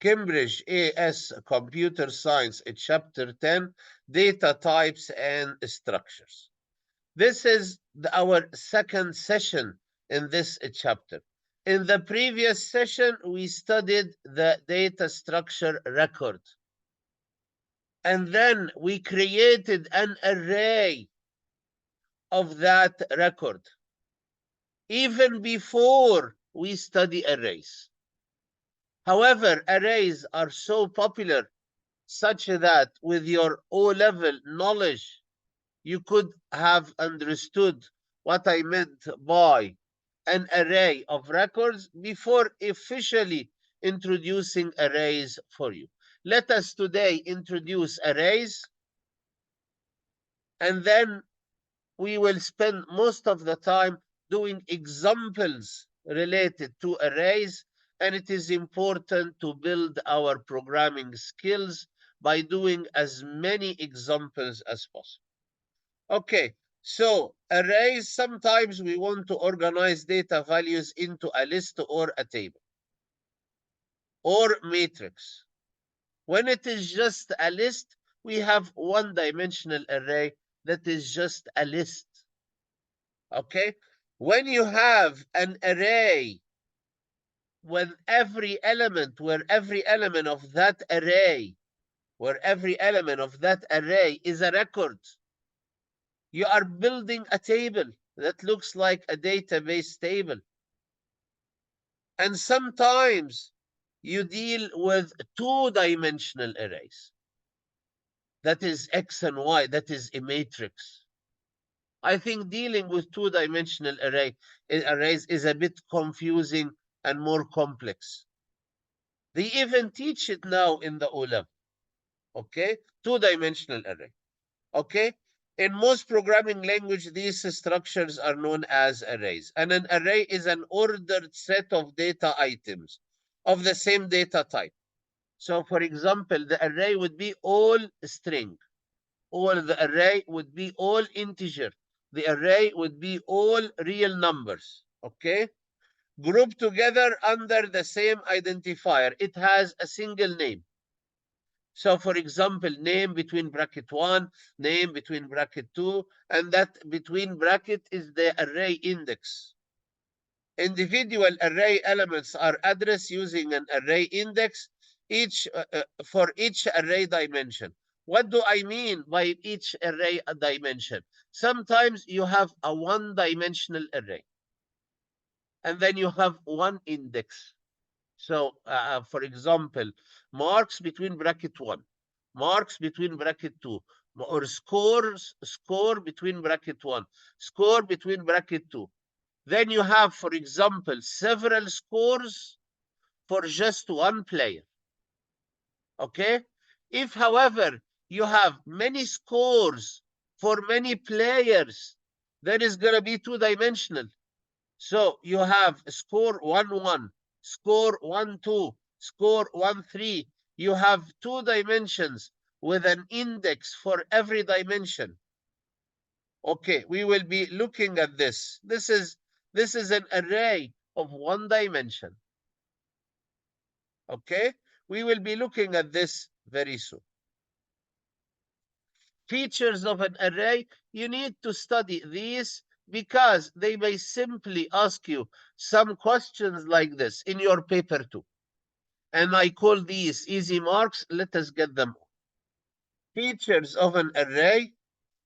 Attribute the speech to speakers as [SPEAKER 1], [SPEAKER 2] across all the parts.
[SPEAKER 1] Cambridge AS Computer Science, Chapter 10, Data Types and Structures. This is our second session in this chapter. In the previous session, we studied the data structure record. And then we created an array of that record, even before we study arrays. However, arrays are so popular such that with your O-level knowledge, you could have understood what I meant by an array of records before officially introducing arrays for you. Let us today introduce arrays, and then we will spend most of the time doing examples related to arrays, and it is important to build our programming skills by doing as many examples as possible. Okay, so arrays, sometimes we want to organize data values into a list or a table or matrix. When it is just a list, we have one-dimensional array that is just a list. Okay, when you have an array where every element of that array is a record, you are building a table that looks like a database table. And sometimes you deal with two-dimensional arrays. That is X and Y, that is a matrix. I think dealing with two-dimensional arrays is a bit confusing and more complex. They even teach it now in the O-level. Okay, two-dimensional array. Okay, in most programming language, these structures are known as arrays. And an array is an ordered set of data items of the same data type. So, for example, the array would be all string, or the array would be all integer. The array would be all real numbers, okay? Grouped together under the same identifier. It has a single name. So, for example, name between bracket 1, name between bracket 2, and that between bracket is the array index. Individual array elements are addressed using an array index for each array dimension. What do I mean by each array dimension? Sometimes you have a one-dimensional array, and then you have one index. So, for example, marks between bracket 1, marks between bracket 2, or score between bracket 1, score between bracket 2. Then you have, for example, several scores for just one player. Okay? If, however, you have many scores for many players, then it's going to be two-dimensional. So you have score 1-1, score 1-2, score 1-3. You have two dimensions with an index for every dimension. Okay, we will be looking at this. This is an array of one dimension. Okay, we will be looking at this very soon. Features of an array, you need to study these because they may simply ask you some questions like this in your paper too. And I call these easy marks. Let us get them. Features of an array.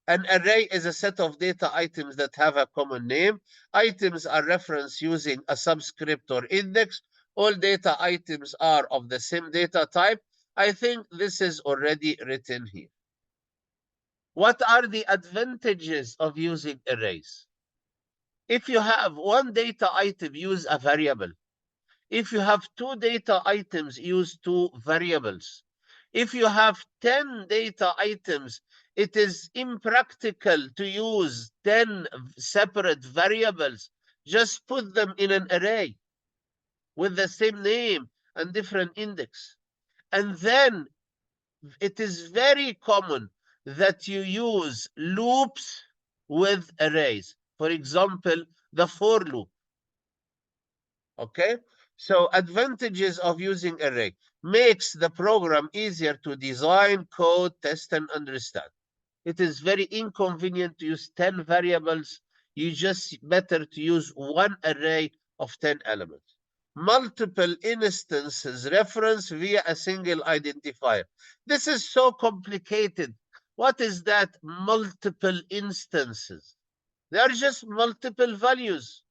[SPEAKER 1] An array is a set of data items that have a common name. Items are referenced using a subscript or index. All data items are of the same data type. I think this is already written here. What are the advantages of using arrays? If you have one data item, use a variable. If you have two data items, use two variables. If you have 10 data items, it is impractical to use 10 separate variables. Just put them in an array with the same name and different index. And then it is very common that you use loops with arrays. For example, the for loop. Okay, So advantages of using array: makes the program easier to design, code, test, and understand. It is very inconvenient to use 10 variables. You just better to use one array of 10 elements. Multiple instances reference via a single identifier. This is so complicated. What is that? Multiple instances. They are just multiple values.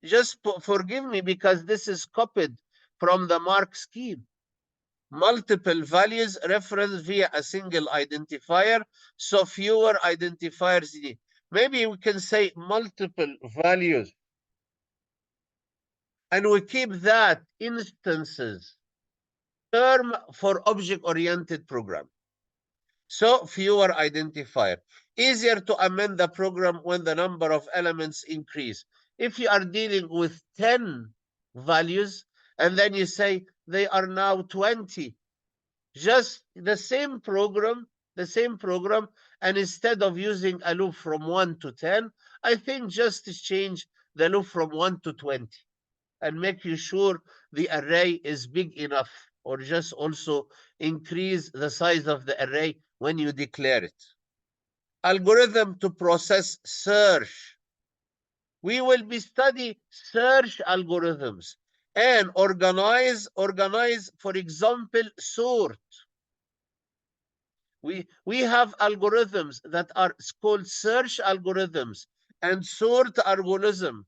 [SPEAKER 1] Just forgive me because this is copied from the mark scheme. Multiple values referenced via a single identifier, so fewer identifiers need. Maybe we can say multiple values, and we keep that instances term for object-oriented program. So fewer identifier. Easier to amend the program when the number of elements increase. If you are dealing with 10 values, and then you say they are now 20, just the same program, and instead of using a loop from 1 to 10, I think just change the loop from 1 to 20 and make you sure the array is big enough, or just also increase the size of the array when you declare it. Algorithm to process search. We will be study search algorithms and organize, for example, sort. We have algorithms that are called search algorithms and sort algorithms.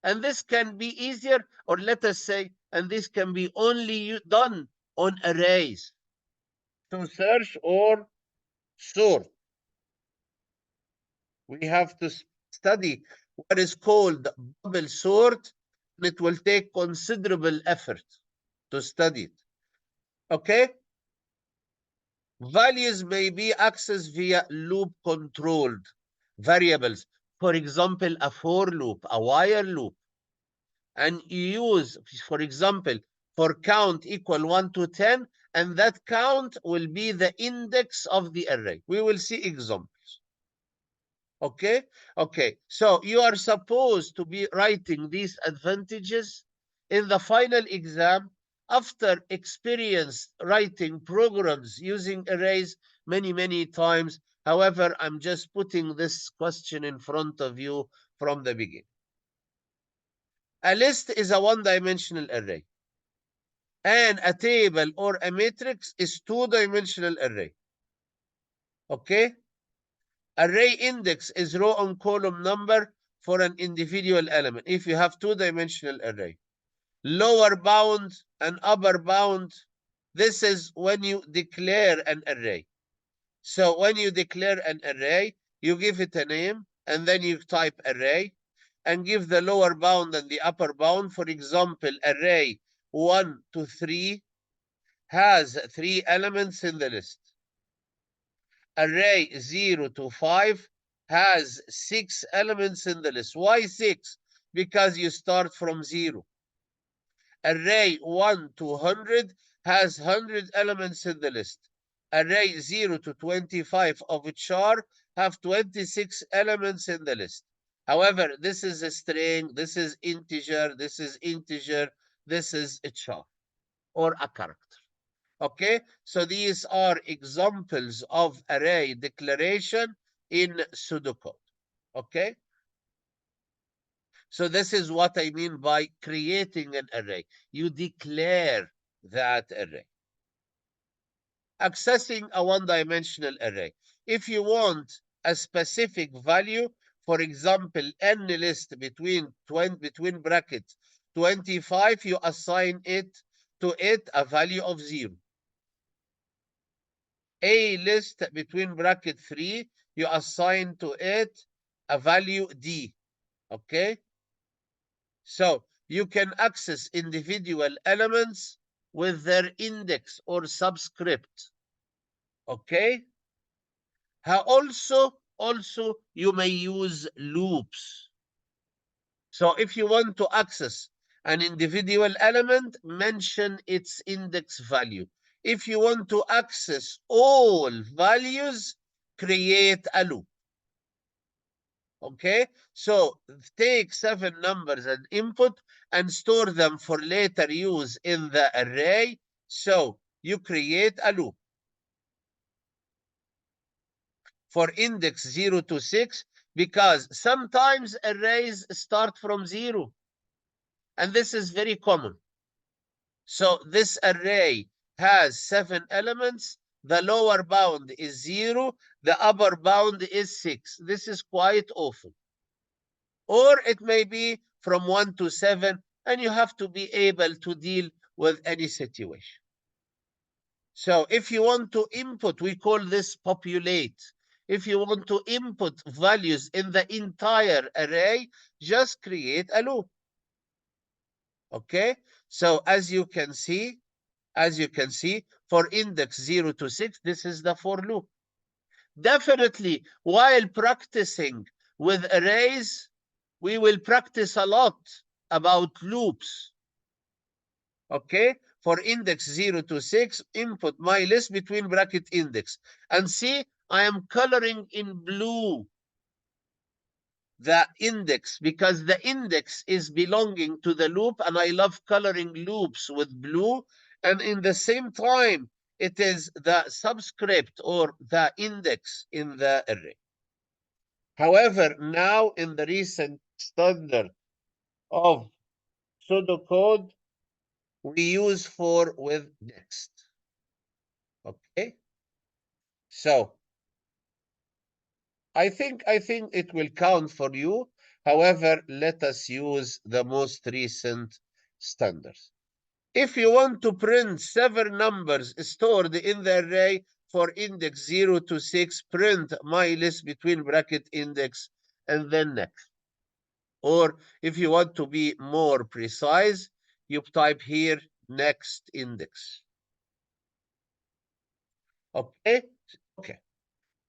[SPEAKER 1] And this can be easier, or let us say, and this can be only done on arrays. To search or sort, we have to study what is called bubble sort, and it will take considerable effort to study it. Okay? Values may be accessed via loop-controlled variables. For example, a for loop, a while loop. And you use, for example, for count equal 1 to 10, and that count will be the index of the array. We will see examples. Okay? Okay. So you are supposed to be writing these advantages in the final exam after experience writing programs using arrays many times. However, I'm just putting this question in front of you from the beginning. A list is a one-dimensional array, and a table or a matrix is two-dimensional array. Okay? Array index is row and column number for an individual element if you have two-dimensional array. Lower bound and upper bound, this is when you declare an array. So when you declare an array, you give it a name, and then you type array, and give the lower bound and the upper bound. For example, array 1 to 3 has 3 elements in the list. Array 0 to 5 has 6 elements in the list. Why 6? Because you start from 0. Array 1 to 100 has 100 elements in the list. Array 0 to 25 of char have 26 elements in the list. However, this is a string, this is integer, this is integer, this is a char or a character. Okay, so these are examples of array declaration in pseudocode. Okay, so this is what I mean by creating an array. You declare that array. Accessing a one-dimensional array. If you want a specific value, for example, n list between brackets 25, you assign it a value of 0. A list between bracket 3, you assign to it a value D. Okay? So you can access individual elements with their index or subscript. Okay? Also you may use loops. So if you want to access an individual element, mention its index value. If you want to access all values, create a loop. Okay, so take 7 numbers and input and store them for later use in the array. So you create a loop for index 0 to 6 because sometimes arrays start from 0, and this is very common. So this array has 7 elements. The lower bound is 0. The upper bound is 6. This is quite often. Or it may be from 1 to 7, and you have to be able to deal with any situation. So if you want to input, we call this populate. If you want to input values in the entire array, just create a loop. Okay, so as you can see, for index 0 to 6, this is the for loop. Definitely, while practicing with arrays, we will practice a lot about loops. Okay, for index 0 to 6, input my list between bracket index. And see, I am coloring in blue the index because the index is belonging to the loop, and I love coloring loops with blue. And in the same time, it is the subscript or the index in the array. However, now in the recent standard of pseudocode, we use for with next. Okay, so I think it will count for you. However, let us use the most recent standards. If you want to print 7 numbers stored in the array for index 0 to 6, print my list between bracket index and then next. Or if you want to be more precise, you type here next index. Okay? Okay.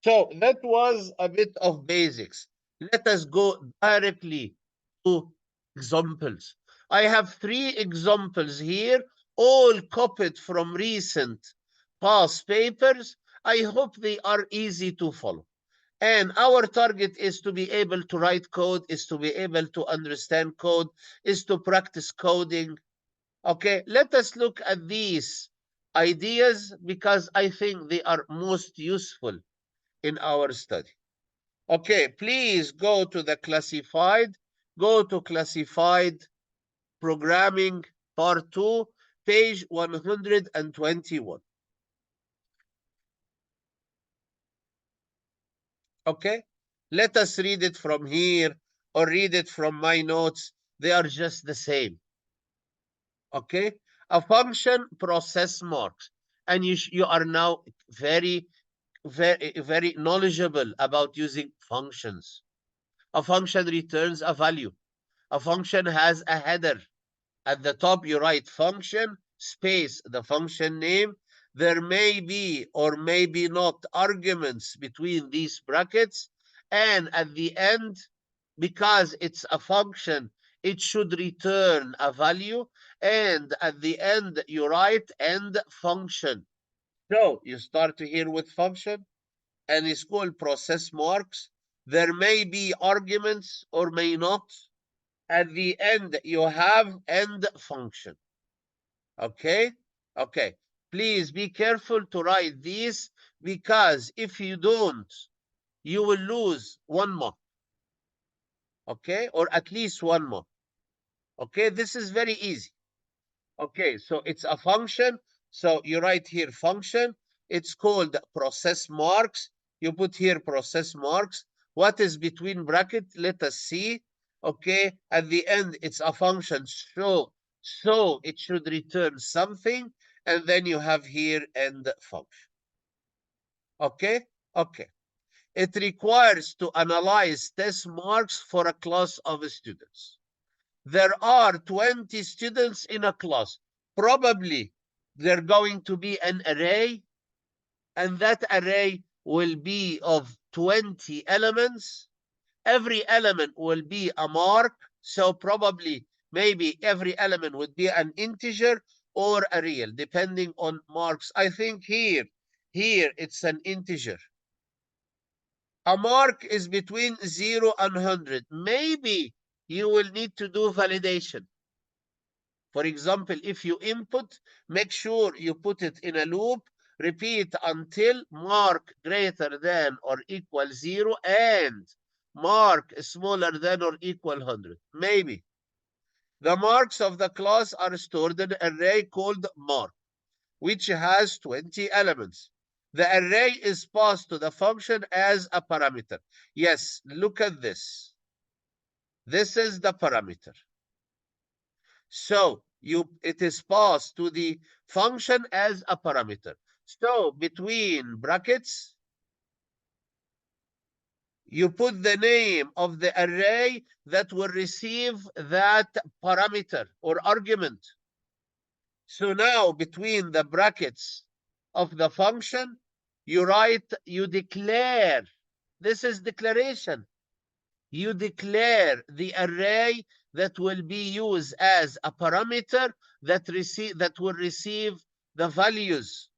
[SPEAKER 1] So that was a bit of basics. Let us go directly to examples. I have 3 examples here, all copied from recent past papers. I hope they are easy to follow. And our target is to be able to write code, is to be able to understand code, is to practice coding. Okay, let us look at these ideas because I think they are most useful in our study. Okay, please go to the classified, go to classified programming part 2, page 121. Okay, let us read it from here or read it from my notes. They are just the same. Okay, a function process marks, and you are now very knowledgeable about using functions. A function returns a value. A function has a header. At the top, you write function, space, the function name. There may be or may be not arguments between these brackets. And at the end, because it's a function, it should return a value. And at the end, you write end function. So you start here with function, and it's called process marks. There may be arguments or may not. At the end, you have end function. Okay? Okay. Please be careful to write these because if you don't, you will lose 1 mark. Okay? Or at least 1 mark. Okay? This is very easy. Okay, so it's a function. So you write here function. It's called process marks. You put here process marks. What is between bracket? Let us see. Okay, at the end, it's a function. So it should return something. And then you have here end function. Okay, okay. It requires to analyze test marks for a class of students. There are 20 students in a class. Probably they're going to be an array, and that array will be of 20 elements. Every element will be a mark, so probably maybe every element would be an integer or a real, depending on marks. I think here it's an integer. A mark is between 0 and 100. Maybe you will need to do validation. For example, if you input, make sure you put it in a loop, repeat until mark greater than or equal 0 and mark smaller than or equal 100. Maybe. The marks of the class are stored in an array called mark, which has 20 elements. The array is passed to the function as a parameter. Yes, look at this. This is the parameter. So it is passed to the function as a parameter. So between brackets, you put the name of the array that will receive that parameter or argument. So now between the brackets of the function, you declare, this is declaration. You declare the array that will be used as a parameter that will receive the values,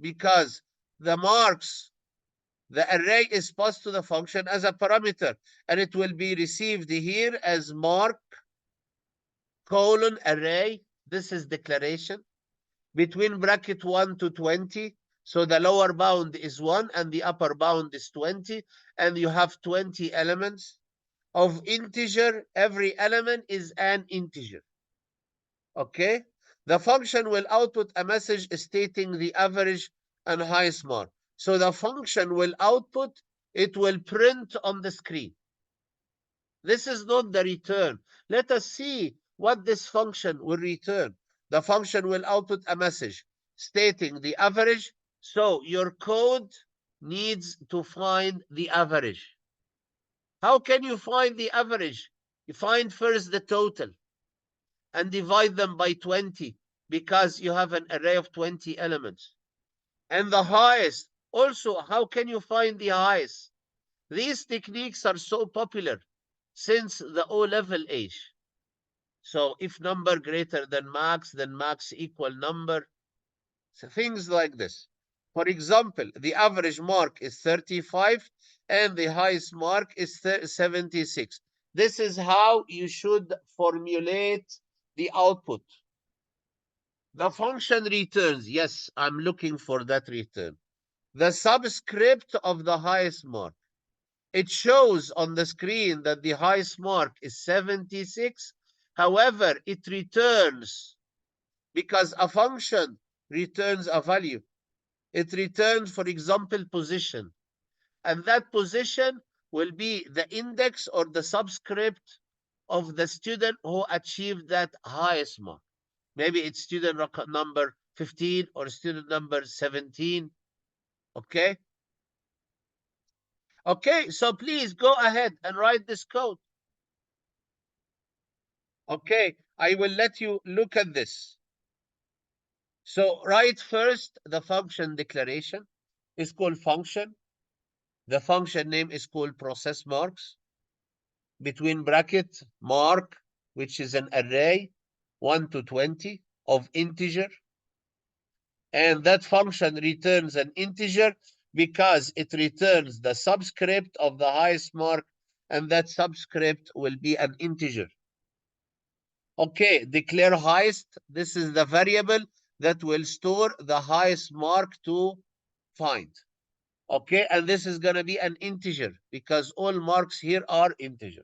[SPEAKER 1] because the marks, the array is passed to the function as a parameter, and it will be received here as mark colon array. This is declaration between bracket 1 to 20. So the lower bound is 1 and the upper bound is 20, and you have 20 elements of integer. Every element is an integer. Okay? The function will output a message stating the average and highest mark. So the function will output, it will print on the screen. This is not the return. Let us see what this function will return. The function will output a message stating the average. So your code needs to find the average. How can you find the average? You find first the total and divide them by 20, because you have an array of 20 elements. And the highest, also, how can you find the highest? These techniques are so popular since the O-level age. So if number greater than max, then max equal number. So things like this. For example, the average mark is 35 and the highest mark is 76. This is how you should formulate the output. The function returns, yes, I'm looking for that return, the subscript of the highest mark. It shows on the screen that the highest mark is 76. However, it returns, because a function returns a value. It returns, for example, position. And that position will be the index or the subscript of the student who achieved that highest mark. Maybe it's student number 15 or student number 17. Okay? Okay, so please go ahead and write this code. Okay, I will let you look at this. So write first the function declaration. It's called function. The function name is called process marks. Between bracket mark, which is an array 1 to 20 of integer. And that function returns an integer because it returns the subscript of the highest mark, and that subscript will be an integer. Okay, declare highest. This is the variable that will store the highest mark to find. Okay, and this is going to be an integer because all marks here are integer.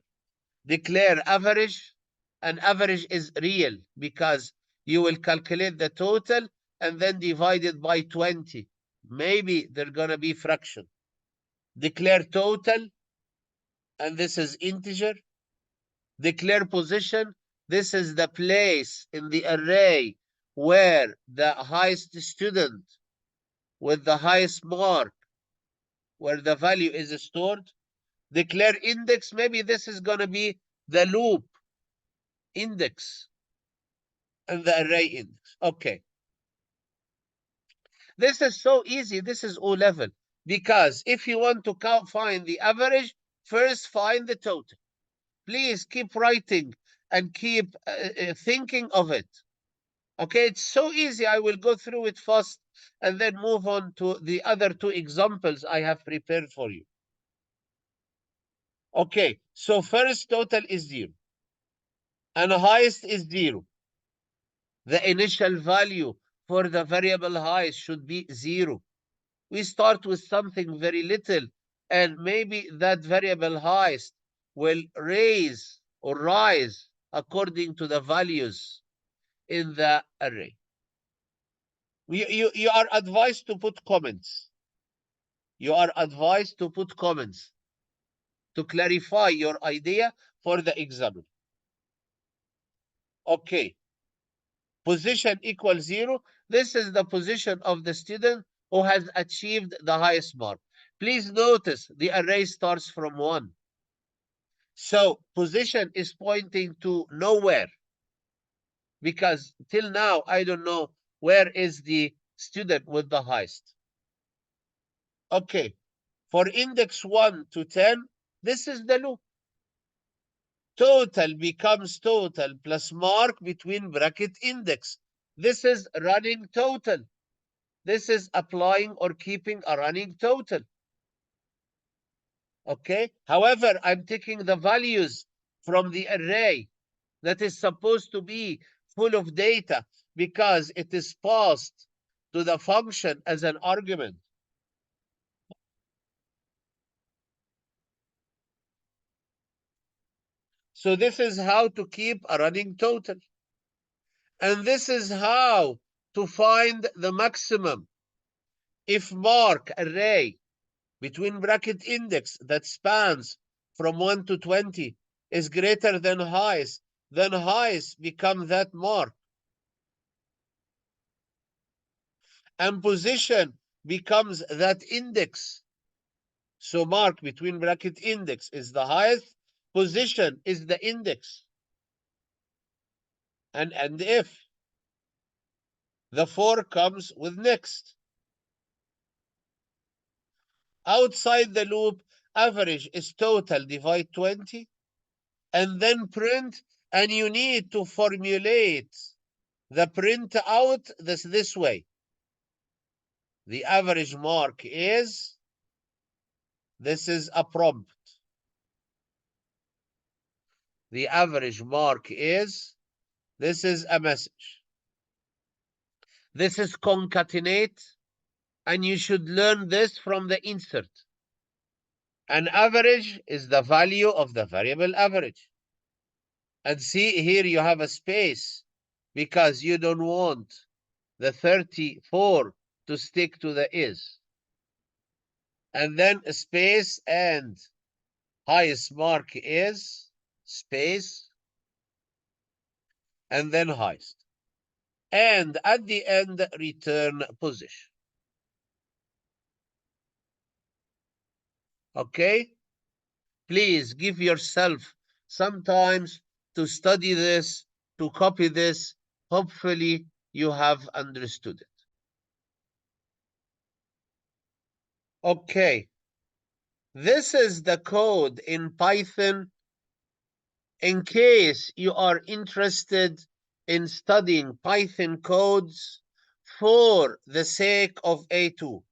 [SPEAKER 1] Declare average, and average is real because you will calculate the total and then divide it by 20. Maybe they're going to be fraction. Declare total, and this is integer. Declare position. This is the place in the array where the highest student with the highest mark, where the value is stored. Declare index. Maybe this is going to be the loop index and the array index. Okay. This is so easy. This is O-level. Because if you want to find the average, first find the total. Please keep writing and keep thinking of it. Okay, it's so easy. I will go through it fast and then move on to the other two examples I have prepared for you. Okay, so first total is 0 and highest is 0. The initial value for the variable highest should be 0. We start with something very little, and maybe that variable highest will raise or rise according to the values in the array. You are advised to put comments. You are advised to put comments to clarify your idea for the example. Okay. Position equals 0. This is the position of the student who has achieved the highest mark. Please notice the array starts from 1. So position is pointing to nowhere, because till now I don't know where is the student with the highest. Okay, for index 1 to 10, this is the loop. Total becomes total plus mark between bracket index. This is running total. This is applying or keeping a running total. Okay. However, I'm taking the values from the array that is supposed to be full of data because it is passed to the function as an argument. So this is how to keep a running total. And this is how to find the maximum. If mark array between bracket index that spans from 1 to 20 is greater than highest, then highest become that mark. And position becomes that index. So mark between bracket index is the highest, position is the index. And if the 4 comes with next. Outside the loop, average is total divide 20, and then print, and you need to formulate the print out this way. The average mark is, this is a prompt. The average mark is, this is a message. This is concatenate, and you should learn this from the insert. An average is the value of the variable average. And see, here you have a space because you don't want the 34 to stick to the is. And then a space and highest mark is space and then highest. And at the end, return position. Okay? Please give yourself some time to study this, to copy this. Hopefully, you have understood it. Okay. This is the code in Python in case you are interested in studying Python codes for the sake of A2.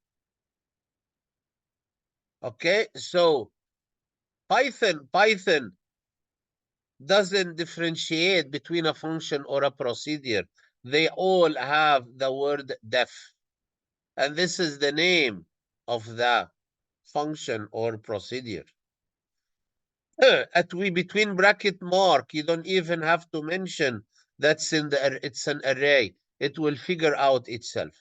[SPEAKER 1] Okay, so Python doesn't differentiate between a function or a procedure. They all have the word def. And this is the name of the function or procedure. Between bracket mark, you don't even have to mention that's it's an array. It will figure out itself.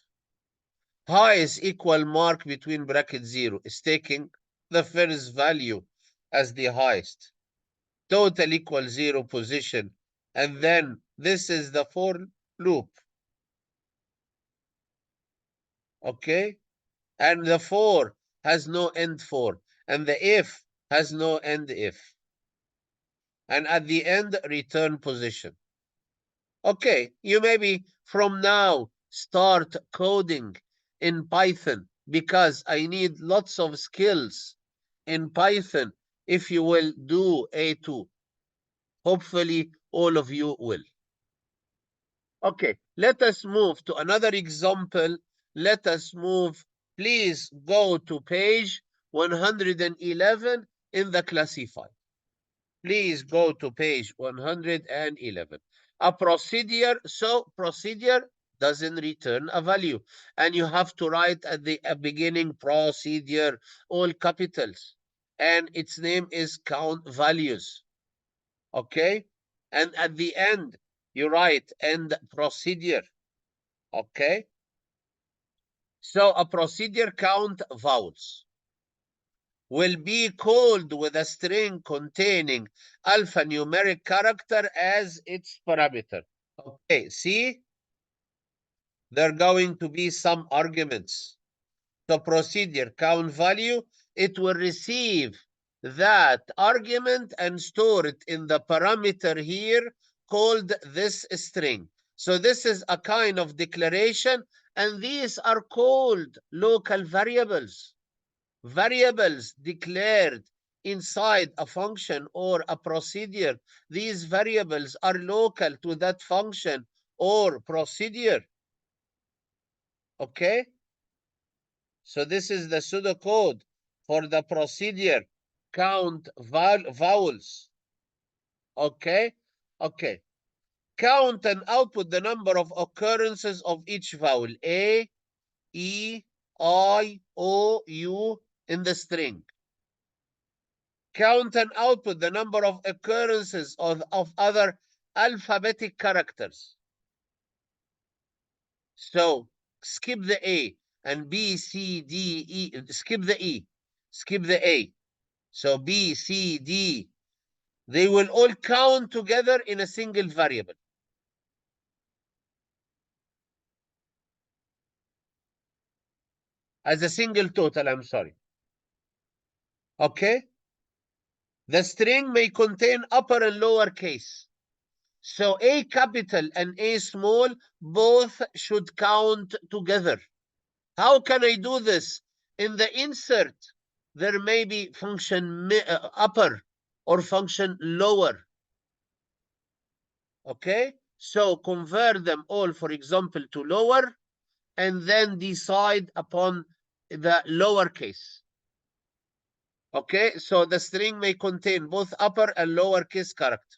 [SPEAKER 1] Highest equal mark between bracket 0 is taking the first value as the highest. Total equals 0 position. And then this is the for loop. Okay? And the for has no end for. And the if has no end if. And at the end, return position. Okay, you maybe from now start coding in Python because I need lots of skills in Python if you will do A2. Hopefully, all of you will. Okay, let us move to another example. Let us move. Please go to page 111 in the classifier. Please go to page 111. A procedure, so procedure doesn't return a value. And you have to write at the beginning procedure, all capitals. And its name is count values. Okay? And at the end, you write end procedure. Okay? So a procedure count vowels will be called with a string containing alphanumeric character as its parameter. Okay, see? There are going to be some arguments. The procedure count value, it will receive that argument and store it in the parameter here called this string. So this is a kind of declaration, and these are called local variables. Variables declared inside a function or a procedure. These variables are local to that function or procedure. Okay? So this is the pseudocode for the procedure count vowels. Okay? Okay. Count and output the number of occurrences of each vowel. A, E, I, O, U in the string. Count and output the number of occurrences of other alphabetic characters. So skip the A and B, C, D, E, skip the E, skip the A. So B, C, D, they will all count together in a single variable. As a single total, I'm sorry. Okay? The string may contain upper and lower case. So A capital and A small both should count together. How can I do this? In the insert, there may be function upper or function lower. Okay? So convert them all, for example, to lower, and then decide upon the lowercase. Okay? So the string may contain both upper and lowercase character.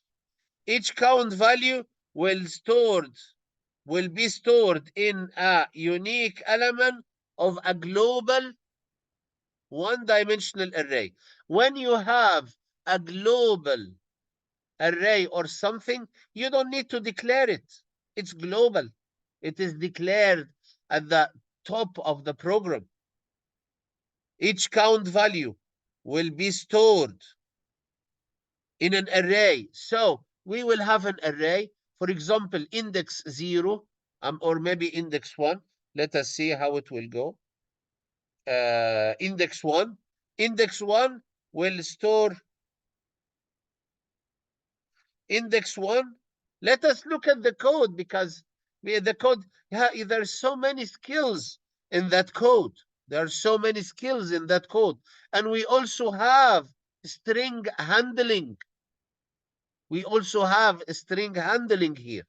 [SPEAKER 1] Each count value will be stored in a unique element of a global one-dimensional array. When you have a global array or something, you don't need to declare it. It's global. It is declared at the top of the program. Each count value will be stored in an array. So we will have an array, for example, index 0, or maybe index 1. Let us see how it will go. Index 1. Index 1 will store index 1. Let us look at the code, because the code, there's so many skills in that code. There are so many skills in that code. And we also have string handling. We also have string handling here.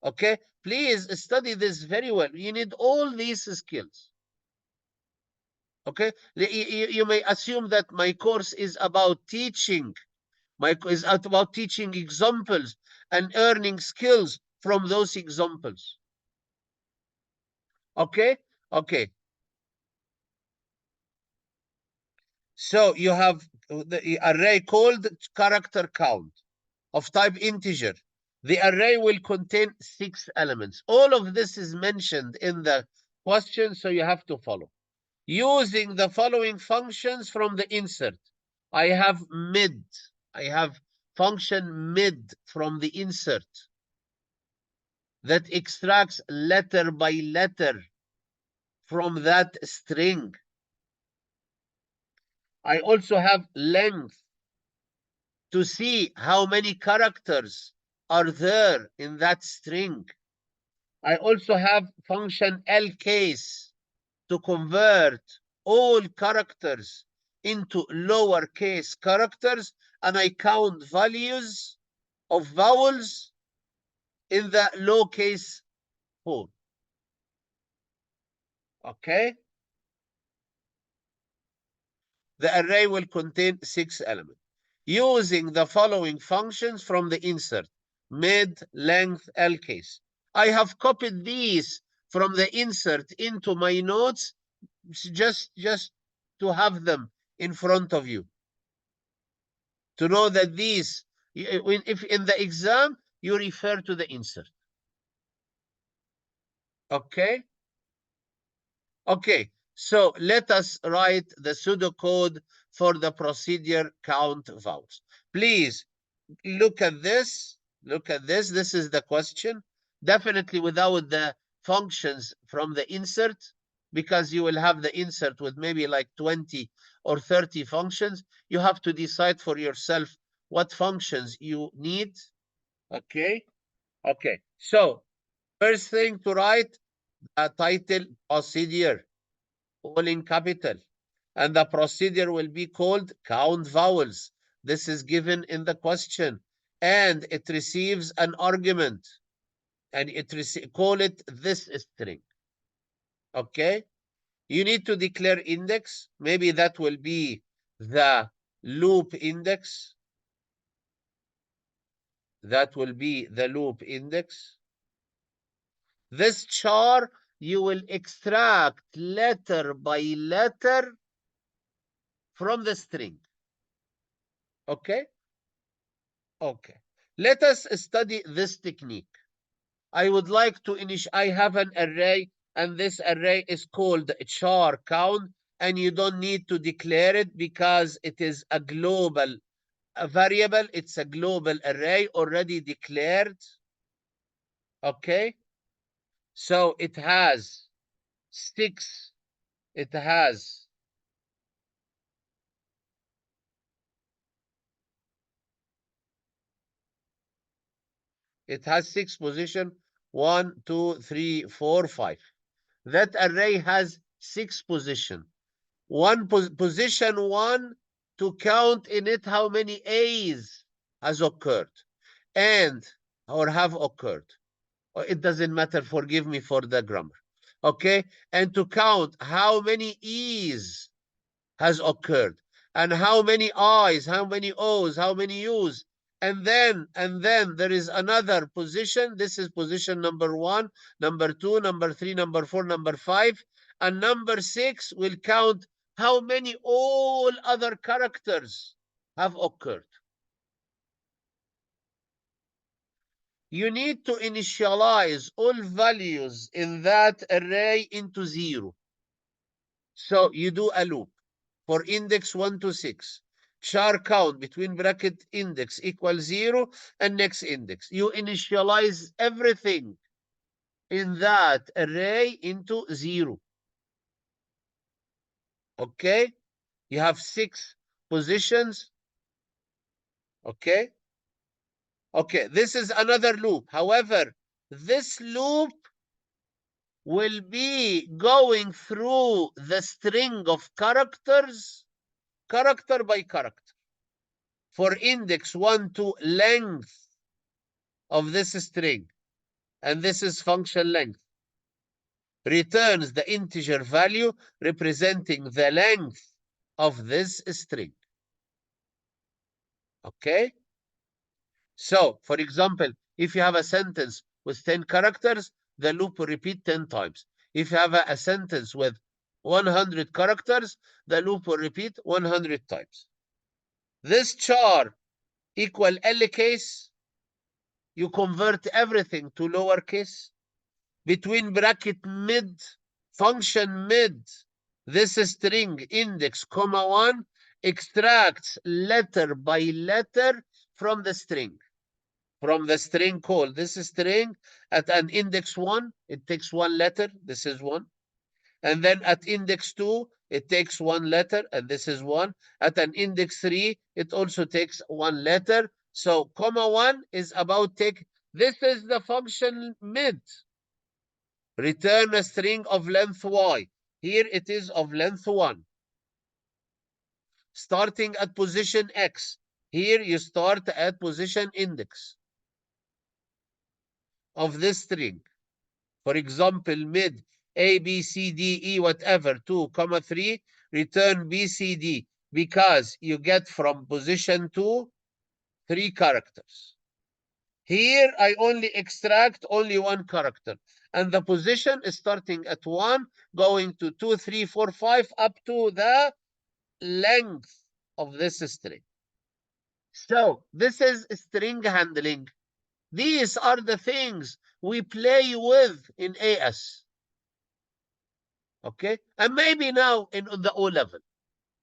[SPEAKER 1] Okay, please study this very well. You need all these skills. Okay, you may assume that my course is about teaching. Is about teaching examples and earning skills from those examples. Okay, okay. So you have the array called character count of type integer. The array will contain 6 elements. All of this is mentioned in the question, so you have to follow. Using the following functions from the insert. I have mid. I have function mid from the insert that extracts letter by letter from that string. I also have length to see how many characters are there in that string. I also have function lcase to convert all characters into lowercase characters, and I count values of vowels in the lowercase form. Okay? The array will contain 6 elements. Using the following functions from the insert, mid, length, lcase. I have copied these from the insert into my notes just to have them in front of you. To know that these, if in the exam, you refer to the insert. Okay? Okay, so let us write the pseudocode for the procedure count vowels. Please look at this. Look at this. This is the question. Definitely without the functions from the insert, because you will have the insert with maybe like 20 or 30 functions. You have to decide for yourself what functions you need. Okay. Okay. So first thing to write, the title procedure, all in capital. And the procedure will be called count vowels. This is given in the question. And it receives an argument. And call it this string. Okay? You need to declare index. Maybe that will be the loop index. That will be the loop index. This char, you will extract letter by letter from the string. Okay? Okay. Let us study this technique. I would like to I have an array, and this array is called char count, and you don't need to declare it because it is a global variable. It's a global array already declared. Okay? So it has 6. It has It has 6 position. 1, 2, 3, 4, 5. That array has 6 position. Position 1 to count in it how many A's has occurred and or have occurred. It doesn't matter. Forgive me for the grammar. Okay, and to count how many E's has occurred and how many I's, how many O's, how many U's. And then there is another position. This is position number 1, number 2, number 3, number 4, number 5. And number 6 will count how many all other characters have occurred. You need to initialize all values in that array into 0. So you do a loop for index 1 to 6. Char count between bracket index equals 0 and next index. You initialize everything in that array into 0. Okay? You have 6 positions. Okay? Okay, this is another loop. However, this loop will be going through the string of characters, character by character. For index 1 to length of this string, and this is function length, returns the integer value representing the length of this string. Okay? So, for example, if you have a sentence with 10 characters, the loop will repeat 10 times. If you have a sentence with 100 characters, the loop will repeat 100 times. This char equal L case, you convert everything to lowercase. Between bracket mid, function mid, this string index, comma 1, extracts letter by letter from the string. From the string called this string at an index 1, it takes 1 letter, this is 1. And then at index 2, it takes 1 letter, and this is 1. At an index 3, it also takes 1 letter. So comma 1 is about take. This is the function mid. Return a string of length y. Here it is of length 1. Starting at position x. Here you start at position index of this string. For example, mid A, B, C, D, E, whatever, 2, 3, return B, C, D. because you get from position 2 3 characters. Here, I only extract only one character. And the position is starting at 1, going to 2, 3, 4, 5, up to the length of this string. So this is string handling. These are the things we play with in AS. Okay? And maybe now in the O level.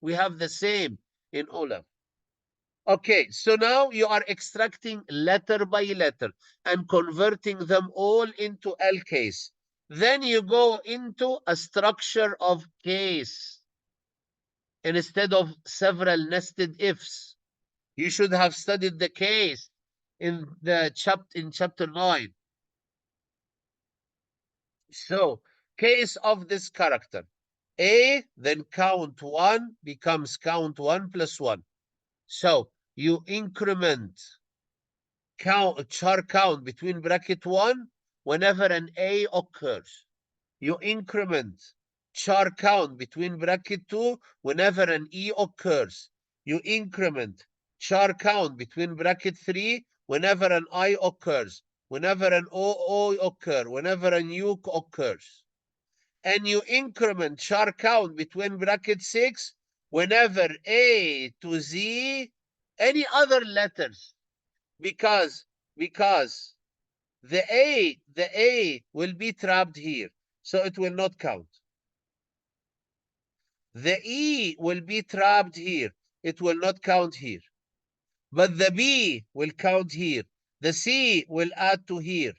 [SPEAKER 1] We have the same in O level. Okay, so now you are extracting letter by letter and converting them all into L case. Then you go into a structure of case instead of several nested ifs. You should have studied the case in chapter 9. So, case of this character. A, then count 1 becomes count 1 plus 1. So, you increment char count between bracket 1 whenever an A occurs. You increment char count between bracket 2 whenever an E occurs. You increment char count between bracket 3 whenever an I occurs, whenever an O occurs, whenever an U occurs. And you increment char count between bracket 6 whenever A to Z, any other letters, because the A will be trapped here, so it will not count. The E will be trapped here. It will not count here. But the B will count here. The C will add to here.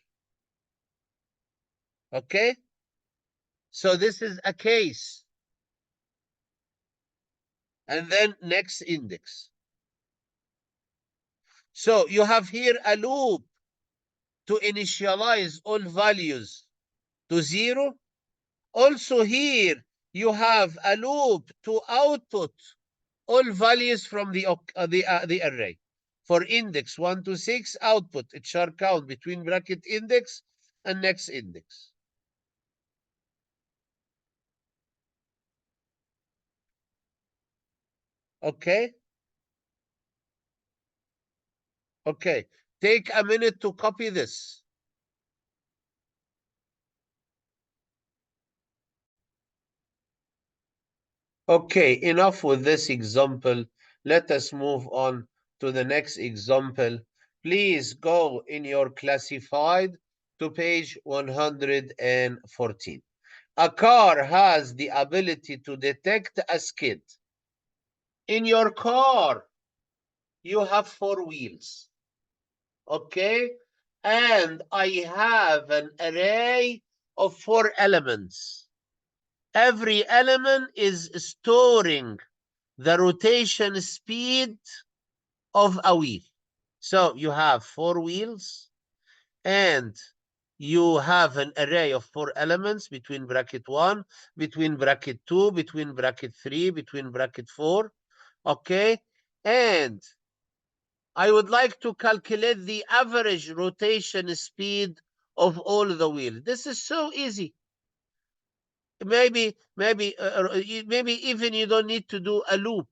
[SPEAKER 1] Okay? So this is a case. And then next index. So you have here a loop to initialize all values to 0. Also here, you have a loop to output all values from the array. For index 1 to 6, output a char count between bracket index and next index. Okay? Okay. Take a minute to copy this. Okay, enough with this example. Let us move on to the next example. Please go in your classified to page 114. A car has the ability to detect a skid. In your car, you have 4 wheels. Okay? And I have an array of 4 elements. Every element is storing the rotation speed of a wheel. So you have 4 wheels and you have an array of 4 elements between bracket 1, between bracket 2, between bracket 3, between bracket 4. Okay? And I would like to calculate the average rotation speed of all the wheels. This is so easy. Maybe even you don't need to do a loop.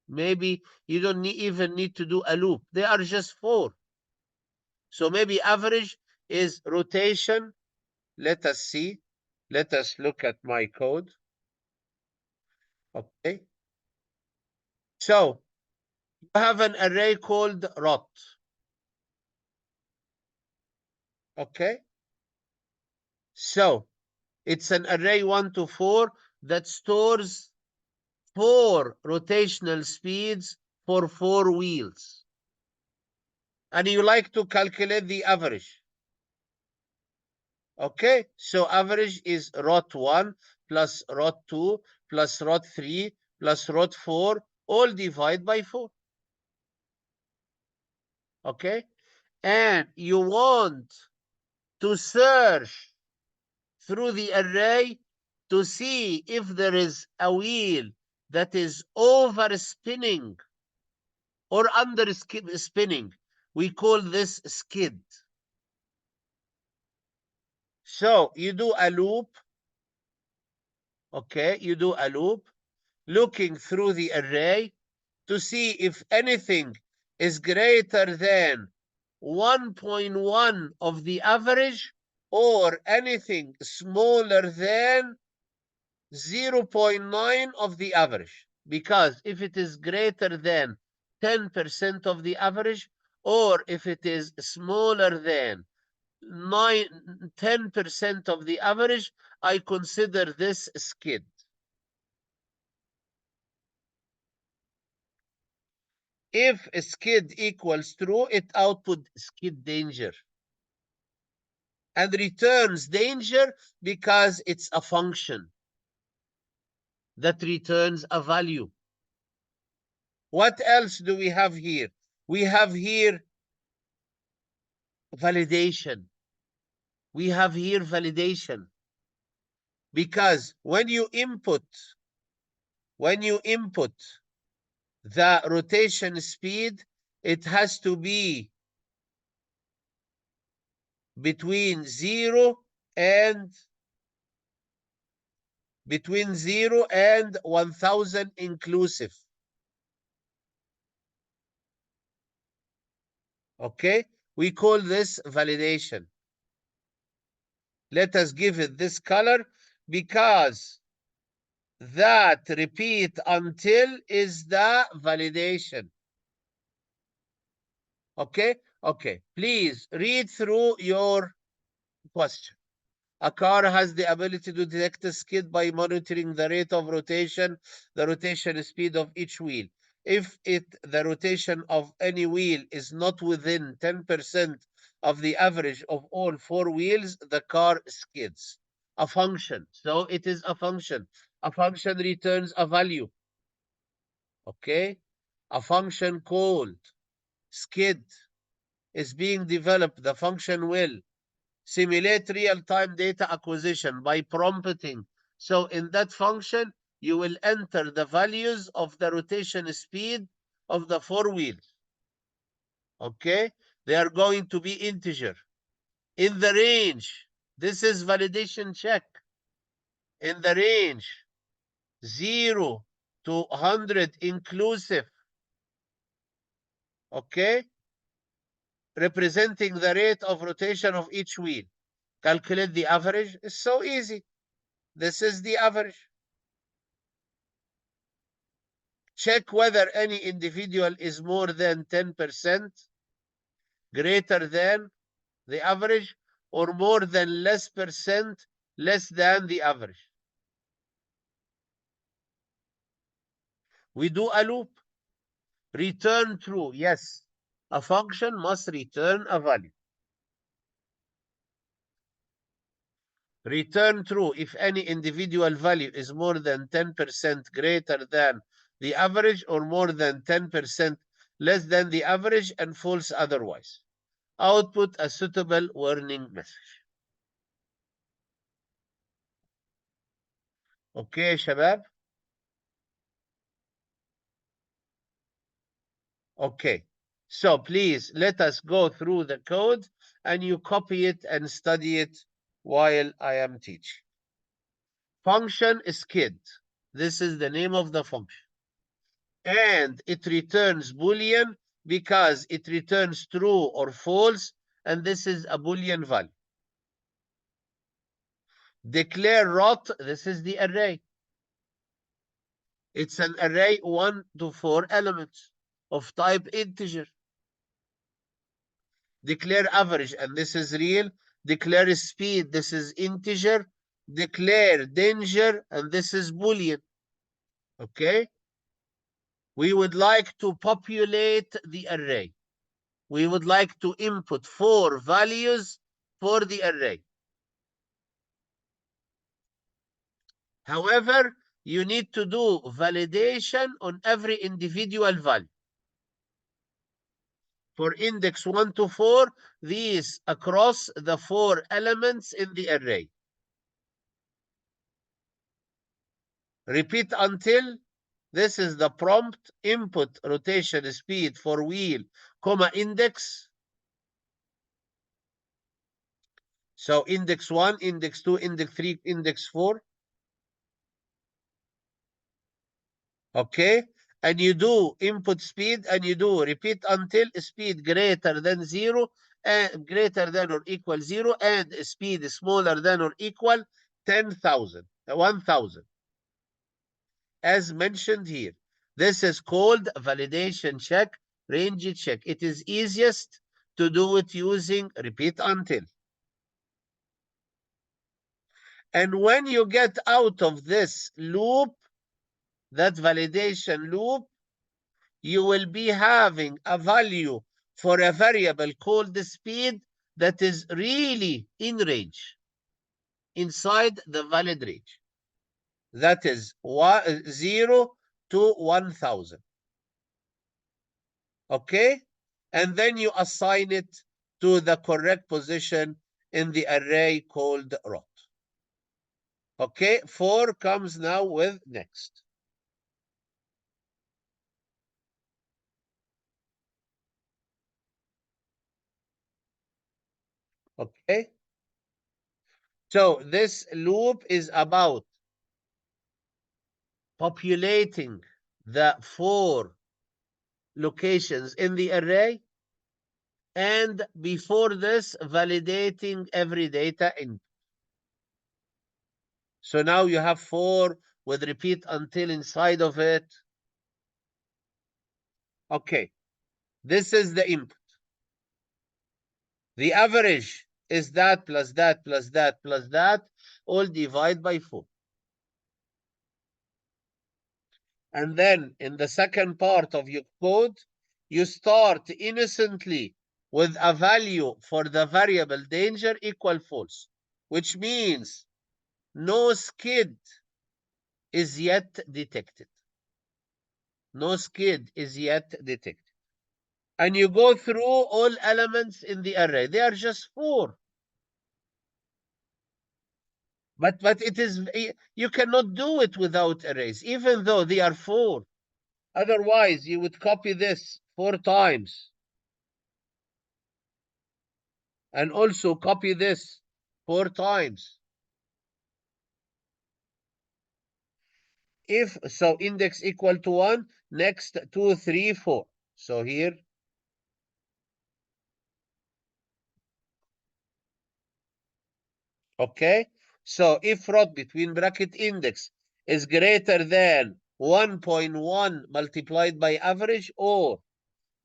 [SPEAKER 1] Maybe you don't even need to do a loop. They are just 4. So maybe average is rotation. Let us see. Let us look at my code. Okay. So you have an array called rot. Okay. So it's an array 1 to 4 that stores 4 rotational speeds for 4 wheels. And you like to calculate the average. Okay, so average is rot 1 plus rot 2 plus rot 3 plus rot 4, all divide by 4. Okay, and you want to search through the array to see if there is a wheel that is over spinning or under spinning. We call this skid. So you do a loop. Okay, you do a loop. looking through the array to see if anything is greater than 1.1 of the average or anything smaller than 0.9 of the average. Because if it is greater than 10% of the average, or if it is smaller than 10% of the average, I consider this skid. If skid equals true, it outputs skid danger and returns danger because it's a function that returns a value. What else do we have here? We have here validation. We have here validation because when you input the rotation speed, it has to be between 0 and 1000 inclusive. Okay, we call this validation. Let us give it this color because that repeat until is the validation. Okay, okay, please read through your question. A car has the ability to detect a skid by monitoring the rate of rotation, the rotation speed of each wheel. If the rotation of any wheel is not within 10% of the average of all four wheels, the car skids. A function. So it is a function. A function returns a value. Okay? A function called skid is being developed. The function will simulate real-time data acquisition by prompting. So in that function, you will enter the values of the rotation speed of the four wheels. Okay? They are going to be integer. In the range, this is validation check. In the range 0 to 100 inclusive. Okay? Representing the rate of rotation of each wheel. Calculate the average. It's so easy. This is the average. Check whether any individual is more than 10% greater than the average or more than less percent less than the average. We do a loop. Return true. Yes, a function must return a value. Return true if any individual value is more than 10% greater than the average or more than 10% less than the average, and false otherwise. Output a suitable warning message. Okay يا شباب. Okay, so please let us go through the code and you copy it and study it while I am teaching. Function skid. This is the name of the function. And it returns Boolean because it returns true or false, and this is a Boolean value. Declare rot. This is the array. It's an array 1 to 4 elements of type integer. Declare average, and this is real. Declare speed, this is integer. Declare danger, and this is Boolean. Okay? We would like to populate the array. We would like to input 4 values for the array. However, you need to do validation on every individual value. For index 1 to 4, these across the 4 elements in the array. Repeat until. This is the prompt. Input rotation speed for wheel, comma, index. So index 1, index 2, index 3, index 4. Okay, and you do input speed, and you do repeat until speed greater than 0 and greater than or equal 0, and speed smaller than or equal 10,000, 1,000, as mentioned here. This is called validation check, range check. It is easiest to do it using repeat until. And when you get out of this loop, that validation loop, you will be having a value for a variable called the speed that is really in range, inside the valid range. That is 0 to 1,000. Okay? And then you assign it to the correct position in the array called rot. Okay? 4 comes now with next. Okay? So this loop is about populating the 4 locations in the array, and before this, validating every data in. So now you have 4 with repeat until inside of it. Okay, this is the input. The average is that plus that plus that plus that, all divide by 4. And then in the second part of your code, you start innocently with a value for the variable danger equal false, which means no skid is yet detected. No skid is yet detected. And you go through all elements in the array. They are just 4. But it is, you cannot do it without arrays, even though they are 4. Otherwise, you would copy this 4 times. And also copy this 4 times. If so, index equal to 1, next 2, 3, 4. So here, okay. So if rot between bracket index is greater than 1.1 multiplied by average, or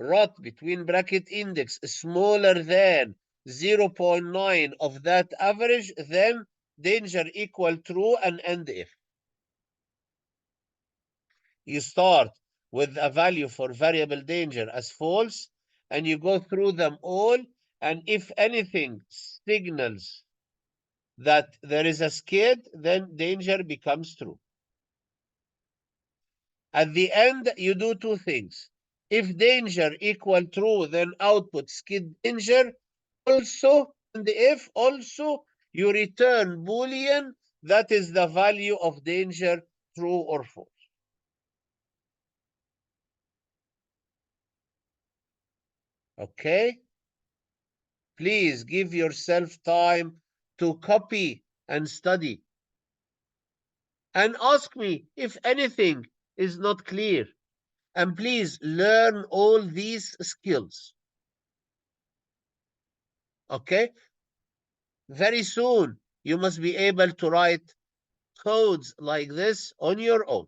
[SPEAKER 1] rot between bracket index is smaller than 0.9 of that average, then danger equal true and end if. You start with a value for variable danger as false, and you go through them all, and if anything signals that there is a skid, then danger becomes true. At the end, you do 2 things. If danger equal true, then output skid danger. Also, and if also, you return Boolean, that is the value of danger, true or false. Okay? Please give yourself time to copy and study. And ask me if anything is not clear. And please learn all these skills. Okay? Very soon, you must be able to write codes like this on your own.